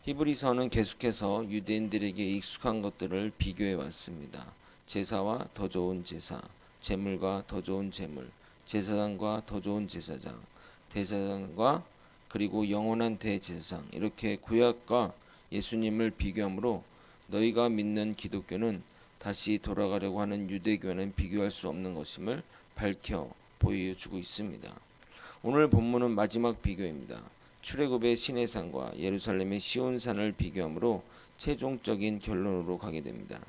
히브리서는 계속해서 유대인들에게 익숙한 것들을 비교해 왔습니다. 제사와 더 좋은 제사, 제물과 더 좋은 제물, 제사장과 더 좋은 제사장, 대제사장과 그리고 영원한 대제사장, 이렇게 구약과 예수님을 비교하므로 너희가 믿는 기독교는 다시 돌아가려고 하는 유대교와는 비교할 수 없는 것임을 밝혀 보여주고 있습니다. 오늘 본문은 마지막 비교입니다. 출애굽의 시내산과 예루살렘의 시온산을 비교하므로 최종적인 결론으로 가게 됩니다.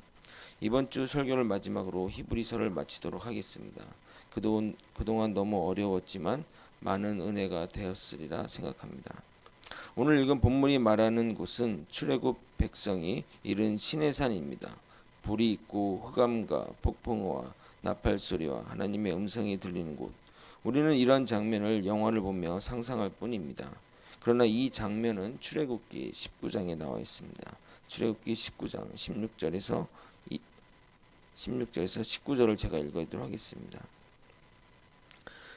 이번 주 설교를 마지막으로 히브리서를 마치도록 하겠습니다. 그동안 너무 어려웠지만 많은 은혜가 되었으리라 생각합니다. 오늘 읽은 본문이 말하는 곳은 출애굽 백성이 이른 시내산입니다. 불이 있고 흑암과 폭풍우와 나팔 소리와 하나님의 음성이 들리는 곳. 우리는 이러한 장면을 영화를 보며 상상할 뿐입니다. 그러나 이 장면은 출애굽기 19장에 나와 있습니다. 출애굽기 19장 16절에서 19절을 제가 읽어드리도록 하겠습니다.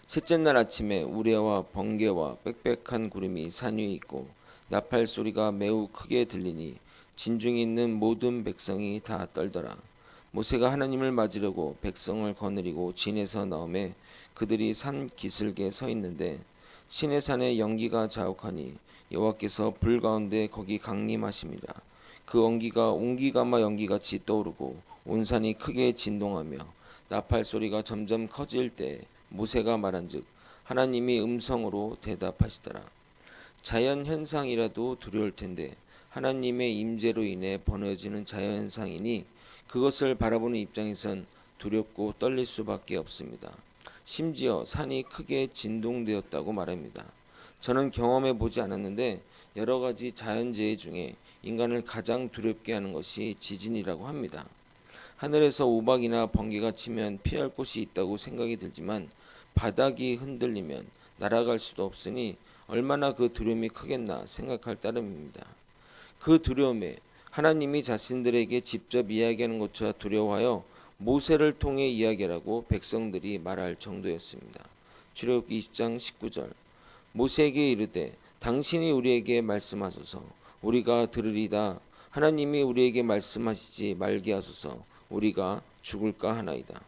셋째 날 아침에 우레와 번개와 빽빽한 구름이 산 위에 있고 나팔 소리가 매우 크게 들리니 진중에 있는 모든 백성이 다 떨더라. 모세가 하나님을 맞으려고 백성을 거느리고 진에서 나오매 그들이 산 기슭에 서 있는데 시내산에 연기가 자욱하니 여호와께서 불 가운데 거기 강림하심이라. 그 온기가 옹기가마 연기같이 떠오르고 온 산이 크게 진동하며 나팔 소리가 점점 커질 때 모세가 말한즉 하나님이 음성으로 대답하시더라. 자연 현상이라도 두려울 텐데 하나님의 임재로 인해 벌어지는 자연 현상이니 그것을 바라보는 입장에선 두렵고 떨릴 수밖에 없습니다. 심지어 산이 크게 진동되었다고 말합니다. 저는 경험해 보지 않았는데 여러 가지 자연재해 중에 인간을 가장 두렵게 하는 것이 지진이라고 합니다. 하늘에서 우박이나 번개가 치면 피할 곳이 있다고 생각이 들지만 바닥이 흔들리면 날아갈 수도 없으니 얼마나 그 두려움이 크겠나 생각할 따름입니다. 그 두려움에 하나님이 자신들에게 직접 이야기하는 것조차 두려워하여 모세를 통해 이야기하라고 백성들이 말할 정도였습니다. 출애굽기 20장 19절 모세에게 이르되 당신이 우리에게 말씀하소서 우리가 들으리다. 하나님이 우리에게 말씀하시지 말게 하소서 우리가 죽을까 하나이다.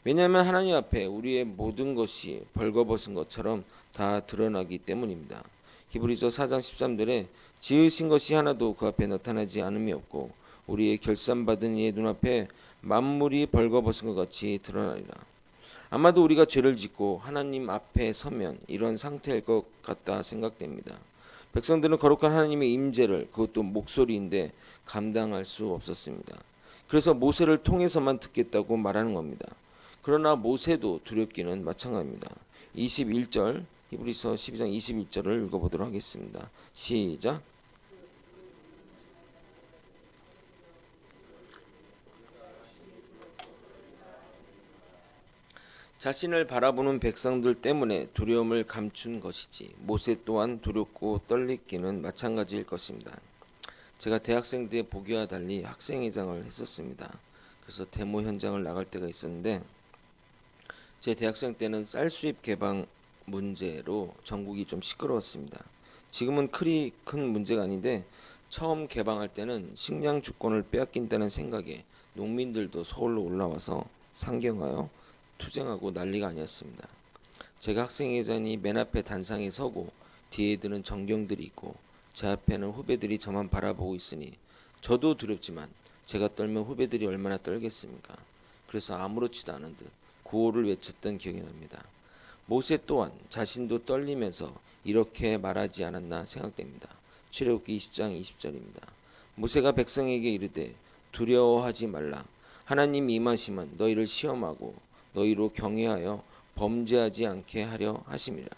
왜냐하면 하나님 앞에 우리의 모든 것이 벌거벗은 것처럼 다 드러나기 때문입니다. 히브리서 4장 13절에 지으신 것이 하나도 그 앞에 나타나지 않음이 없고 우리의 결산받은 이의 눈앞에 만물이 벌거벗은 것 같이 드러나리라. 아마도 우리가 죄를 짓고 하나님 앞에 서면 이런 상태일 것 같다 생각됩니다. 백성들은 거룩한 하나님의 임재를 그것도 목소리인데 감당할 수 없었습니다. 그래서 모세를 통해서만 듣겠다고 말하는 겁니다. 그러나 모세도 두렵기는 마찬가지입니다. 21절 히브리서 12장 21절을 읽어보도록 하겠습니다. 시작. 자신을 바라보는 백성들 때문에 두려움을 감춘 것이지 모세 또한 두렵고 떨리기는 마찬가지일 것입니다. 제가 대학생 때 보기와 달리 학생회장을 했었습니다. 그래서 데모 현장을 나갈 때가 있었는데 제 대학생 때는 쌀 수입 개방 문제로 전국이 좀 시끄러웠습니다. 지금은 그리 큰 문제가 아닌데 처음 개방할 때는 식량 주권을 빼앗긴다는 생각에 농민들도 서울로 올라와서 상경하여 투쟁하고 난리가 아니었습니다. 제가 학생회장이 맨 앞에 단상에 서고 뒤에 드는 전경들이 있고 제 앞에는 후배들이 저만 바라보고 있으니 저도 두렵지만 제가 떨면 후배들이 얼마나 떨겠습니까? 그래서 아무렇지도 않은 듯 구호를 외쳤던 기억이 납니다. 모세 또한 자신도 떨리면서 이렇게 말하지 않았나 생각됩니다. 출애굽기 20장 20절입니다. 모세가 백성에게 이르되 두려워하지 말라. 하나님이 임하시면 너희를 시험하고 너희로 경외하여 범죄하지 않게 하려 하심이라.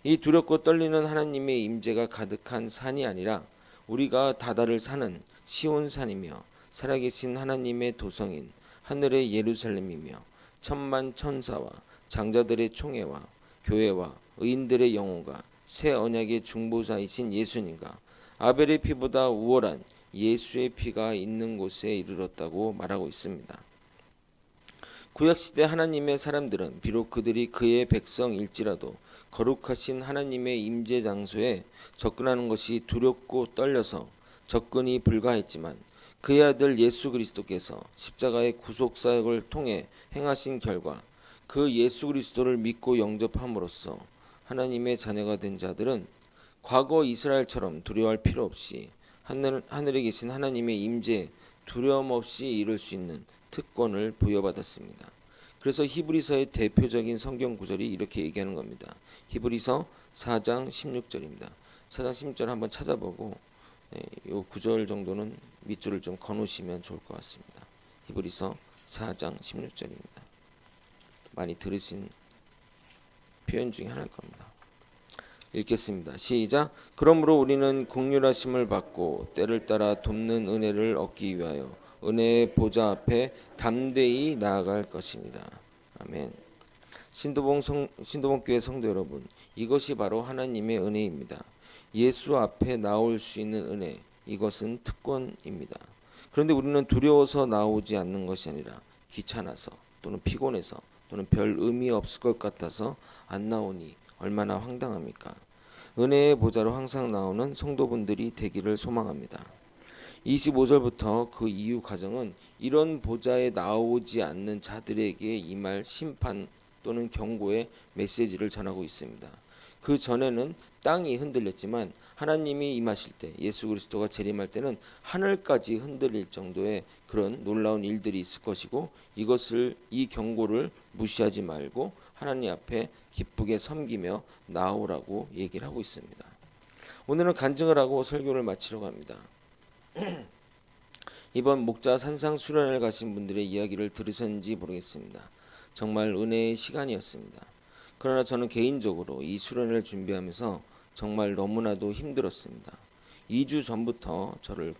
이 두렵고 떨리는 하나님의 임재가 가득한 산이 아니라 우리가 다다를 사는 시온산이며 살아계신 하나님의 도성인 하늘의 예루살렘이며 천만 천사와 장자들의 총회와 교회와 의인들의 영혼과 새 언약의 중보자이신 예수님과 아벨의 피보다 우월한 예수의 피가 있는 곳에 이르렀다고 말하고 있습니다. 구약시대 하나님의 사람들은 비록 그들이 그의 백성일지라도 거룩하신 하나님의 임재 장소에 접근하는 것이 두렵고 떨려서 접근이 불가했지만 그의 아들 예수 그리스도께서 십자가의 구속 사역을 통해 행하신 결과 그 예수 그리스도를 믿고 영접함으로써 하나님의 자녀가 된 자들은 과거 이스라엘처럼 두려워할 필요 없이 하늘에 계신 하나님의 임재에 두려움 없이 이룰 수 있는 특권을 부여받았습니다. 그래서 히브리서의 대표적인 성경 구절이 이렇게 얘기하는 겁니다. 히브리서 4장 16절입니다. 4장 16절 한번 찾아보고 이 구절 정도는 밑줄을 좀 거놓으시면 좋을 것 같습니다. 히브리서 4장 16절입니다. 많이 들으신 표현 중에 하나일 겁니다. 읽겠습니다. 시작. 그러므로 우리는 긍휼하심을 받고 때를 따라 돕는 은혜를 얻기 위하여 은혜의 보좌 앞에 담대히 나아갈 것이니라. 아멘. 신도봉교회 성도 여러분, 이것이 바로 하나님의 은혜입니다. 예수 앞에 나올 수 있는 은혜, 이것은 특권입니다. 그런데 우리는 두려워서 나오지 않는 것이 아니라 귀찮아서 또는 피곤해서 또는 별 의미 없을 것 같아서 안 나오니 얼마나 황당합니까? 은혜의 보좌로 항상 나오는 성도분들이 되기를 소망합니다. 25절부터 그 이후 과정은 이런 보좌에 나오지 않는 자들에게 임할 심판 또는 경고의 메시지를 전하고 있습니다. 그 전에는 땅이 흔들렸지만 하나님이 임하실 때, 예수 그리스도가 재림할 때는 하늘까지 흔들릴 정도의 그런 놀라운 일들이 있을 것이고, 이 경고를 무시하지 말고 하나님 앞에 기쁘게 섬기며 나오라고 얘기를 하고 있습니다. 오늘은 간증을 하고 설교를 마치려고 합니다. 이번 목자 산상 수련회를 가신 분들의 이야기를 들으셨는지 모르겠습니다. 정말 은혜의 시간이었습니다. 그러나 저는 개인적으로 이 수련회를 준비하면서 정말 너무나도 힘들었습니다. 2주 전부터 저를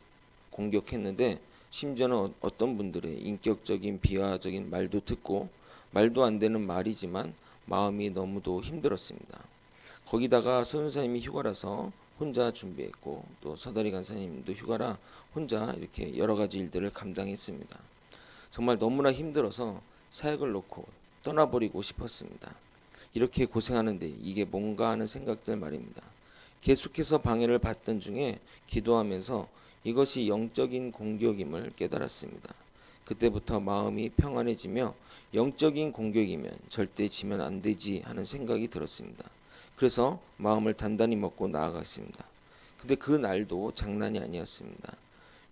공격했는데, 심지어는 어떤 분들의 인격적인 비하적인 말도 듣고, 말도 안 되는 말이지만 마음이 너무도 힘들었습니다. 거기다가 선생님이 휴가라서 혼자 준비했고, 또 서다리 간사님도 휴가라 혼자 이렇게 여러 가지 일들을 감당했습니다. 정말 너무나 힘들어서 사역을 놓고 떠나버리고 싶었습니다. 이렇게 고생하는데 이게 뭔가 하는 생각들 말입니다. 계속해서 방해를 받던 중에 기도하면서 이것이 영적인 공격임을 깨달았습니다. 그때부터 마음이 평안해지며 영적인 공격이면 절대 지면 안 되지 하는 생각이 들었습니다. 그래서 마음을 단단히 먹고 나아갔습니다. 근데 그 날도 장난이 아니었습니다.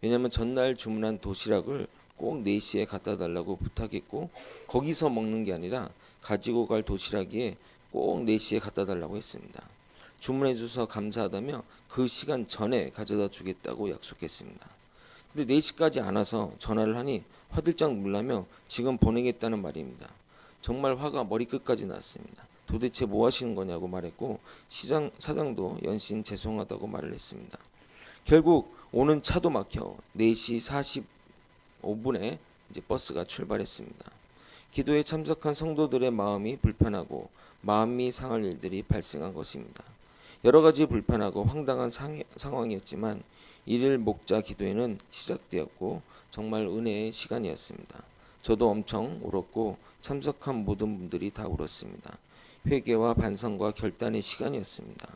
왜냐하면 전날 주문한 도시락을 꼭 4시에 갖다 달라고 부탁했고, 거기서 먹는 게 아니라 가지고 갈 도시락에 꼭 4시에 갖다 달라고 했습니다. 주문해 줘서 감사하다며 그 시간 전에 가져다 주겠다고 약속했습니다. 근데 4시까지 안 와서 전화를 하니 화들짝 놀라며 지금 보내겠다는 말입니다. 정말 화가 머리끝까지 났습니다. 도대체 뭐 하시는 거냐고 말했고, 사장도 연신 죄송하다고 말을 했습니다. 결국 오는 차도 막혀 4시 45분에 이제 버스가 출발했습니다. 기도에 참석한 성도들의 마음이 불편하고 마음이 상할 일들이 발생한 것입니다. 여러 가지 불편하고 황당한 상황이었지만 일일 목자 기도회는 시작되었고 정말 은혜의 시간이었습니다. 저도 엄청 울었고 참석한 모든 분들이 다 울었습니다. 회개와 반성과 결단의 시간이었습니다.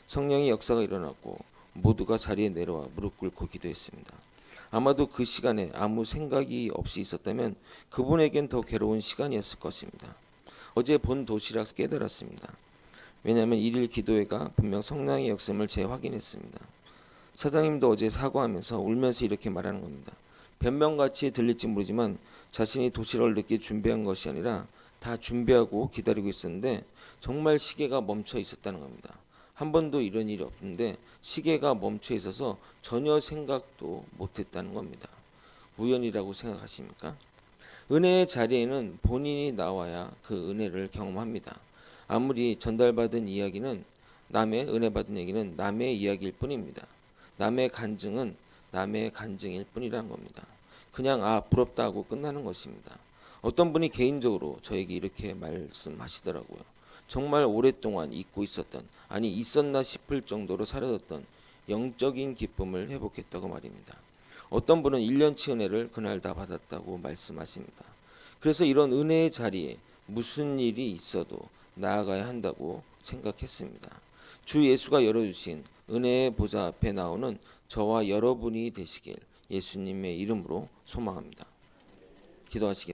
성령의 역사가 일어났고 모두가 자리에 내려와 무릎 꿇고 기도했습니다. 아마도 그 시간에 아무 생각이 없이 있었다면 그분에겐 더 괴로운 시간이었을 것입니다. 어제 본 도시락 깨달았습니다. 왜냐하면 일일 기도회가 분명 성령의 역사를 재확인했습니다. 사장님도 어제 사과하면서 울면서 이렇게 말하는 겁니다. 변명같이 들릴지 모르지만 자신이 도시락을 늦게 준비한 것이 아니라 다 준비하고 기다리고 있었는데 정말 시계가 멈춰 있었다는 겁니다. 한 번도 이런 일이 없는데 시계가 멈춰 있어서 전혀 생각도 못했다는 겁니다. 우연이라고 생각하십니까? 은혜의 자리에는 본인이 나와야 그 은혜를 경험합니다. 아무리 전달받은 이야기는 은혜 받은 얘기는 남의 이야기일 뿐입니다. 남의 간증은 남의 간증일 뿐이라는 겁니다. 그냥 부럽다 하고 끝나는 것입니다. 어떤 분이 개인적으로 저에게 이렇게 말씀하시더라고요. 정말 오랫동안 잊고 있었던, 있었나 싶을 정도로 사라졌던 영적인 기쁨을 회복했다고 말입니다. 어떤 분은 1년치 은혜를 그날 다 받았다고 말씀하십니다. 그래서 이런 은혜의 자리에 무슨 일이 있어도 나아가야 한다고 생각했습니다. 주 예수가 열어주신 은혜의 보좌 앞에 나오는 저와 여러분이 되시길 예수님의 이름으로 소망합니다. 기도하시겠습니다.